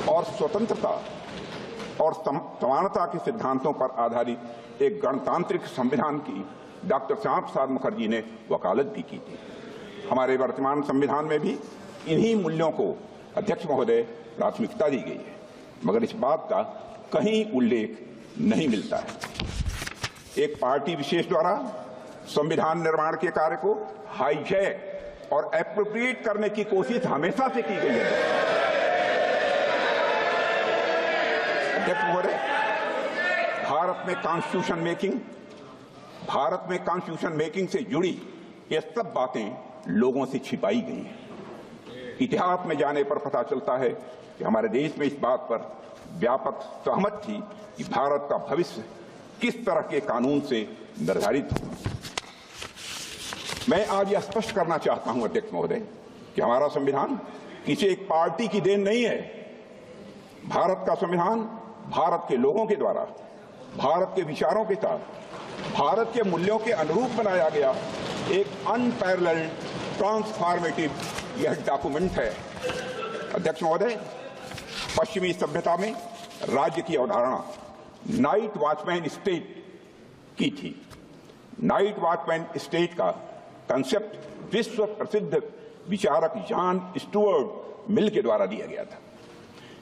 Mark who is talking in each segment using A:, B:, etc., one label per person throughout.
A: और स्वतंत्रता और समानता के सिद्धांतों पर आधारित एक गणतांत्रिक संविधान की डॉक्टर श्यामा प्रसाद मुखर्जी ने वकालत भी की थी। हमारे वर्तमान संविधान में भी इन्हीं मूल्यों को अध्यक्ष महोदय प्राथमिकता दी गई है, मगर इस बात का कहीं उल्लेख नहीं मिलता है। एक पार्टी विशेष द्वारा संविधान निर्माण के कार्य को हाईजैक और एप्रोप्रिएट करने की कोशिश हमेशा से की गई है। अध्यक्ष महोदय, भारत में कॉन्स्टिट्यूशन मेकिंग से जुड़ी ये सब बातें लोगों से छिपाई गई हैं। इतिहास में जाने पर पता चलता है कि हमारे देश में इस बात पर व्यापक सहमत थी कि भारत का भविष्य किस तरह के कानून से निर्धारित हो। मैं आज यह स्पष्ट करना चाहता हूं अध्यक्ष महोदय कि हमारा संविधान किसी एक पार्टी की देन नहीं है। भारत का संविधान भारत के लोगों के द्वारा भारत के विचारों के साथ भारत के मूल्यों के अनुरूप बनाया गया एक अनपैरेलल्ड ट्रांसफॉर्मेटिव यह डॉक्यूमेंट है। अध्यक्ष महोदय, पश्चिमी सभ्यता में राज्य की अवधारणा नाइट वॉचमैन स्टेट की थी। नाइट वॉचमैन स्टेट का कंसेप्ट विश्व प्रसिद्ध विचारक जॉन स्टुअर्ट मिल के द्वारा दिया गया था,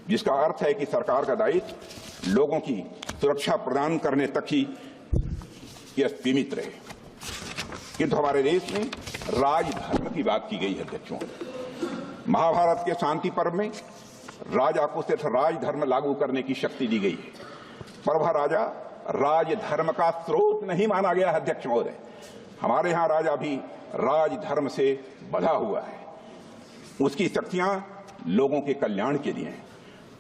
A: जिसका अर्थ है कि सरकार का दायित्व लोगों की सुरक्षा प्रदान करने तक ही यह सीमित रहे। किंतु हमारे देश में राजधर्म की बात की गई है। अध्यक्षों, महाभारत के शांति पर्व में राजा को सिर्फ राजधर्म लागू करने की शक्ति दी गई है, पर वह राजा राजधर्म का स्रोत नहीं माना गया है। अध्यक्ष महोदय, हमारे यहां राजा भी राजधर्म से बंधा हुआ है। उसकी शक्तियां लोगों के कल्याण के लिए हैं,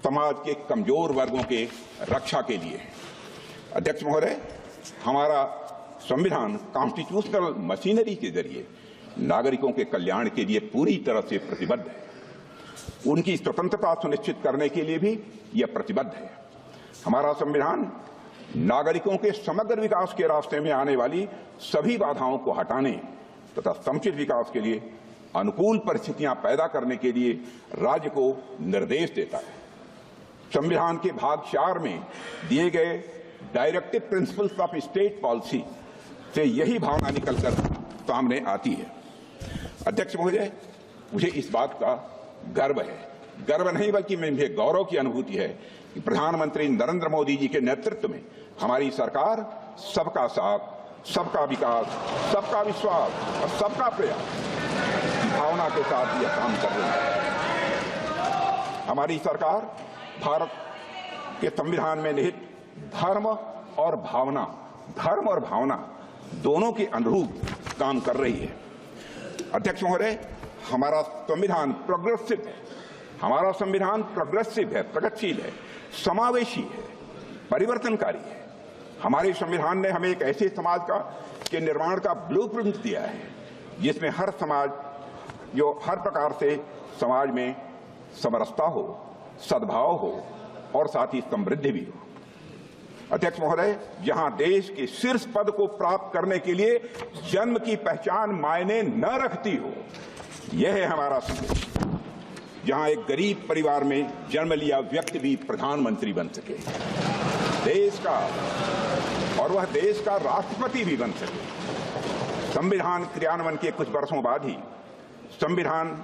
A: समाज के कमजोर वर्गों के रक्षा के लिए है। अध्यक्ष महोदय, हमारा संविधान कॉन्स्टिट्यूशनल मशीनरी के जरिए नागरिकों के कल्याण के लिए पूरी तरह से प्रतिबद्ध है। उनकी स्वतंत्रता सुनिश्चित करने के लिए भी यह प्रतिबद्ध है। हमारा संविधान नागरिकों के समग्र विकास के रास्ते में आने वाली सभी बाधाओं को हटाने तथा समुचित विकास के लिए अनुकूल परिस्थितियां पैदा करने के लिए राज्य को निर्देश देता है। संविधान के भाग 4 में दिए गए directive principles of state policy से यही भावना निकलकर सामने आती है। अध्यक्ष महोदय, मुझे इस बात का गर्व है, गर्व नहीं बल्कि मुझे गौरव की अनुभूति है कि प्रधानमंत्री नरेंद्र मोदी जी के नेतृत्व में हमारी सरकार सबका साथ, सबका विकास, सबका विश्वास और सबका प्रयास की भावना के साथ यह काम कर रही है। हमारी सरकार भारत के संविधान में निहित धर्म और भावना दोनों के अनुरूप काम कर रही है। अध्यक्ष महोदय, हमारा संविधान प्रोग्रेसिव है। हमारा संविधान प्रोग्रेसिव है, प्रगतिशील है, समावेशी है, परिवर्तनकारी है। हमारे संविधान ने हमें एक ऐसे समाज के निर्माण का ब्लूप्रिंट दिया है जिसमें हर प्रकार से समाज में समरसता हो, सद्भाव हो और साथ ही समृद्धि भी हो। अध्यक्ष महोदय, जहां देश के शीर्ष पद को प्राप्त करने के लिए जन्म की पहचान मायने न रखती हो, यह है हमारा संदेश। जहां एक गरीब परिवार में जन्म लिया व्यक्ति भी प्रधानमंत्री बन सके, वह देश का राष्ट्रपति भी बन सके। संविधान क्रियान्वयन के कुछ वर्षों बाद ही संविधान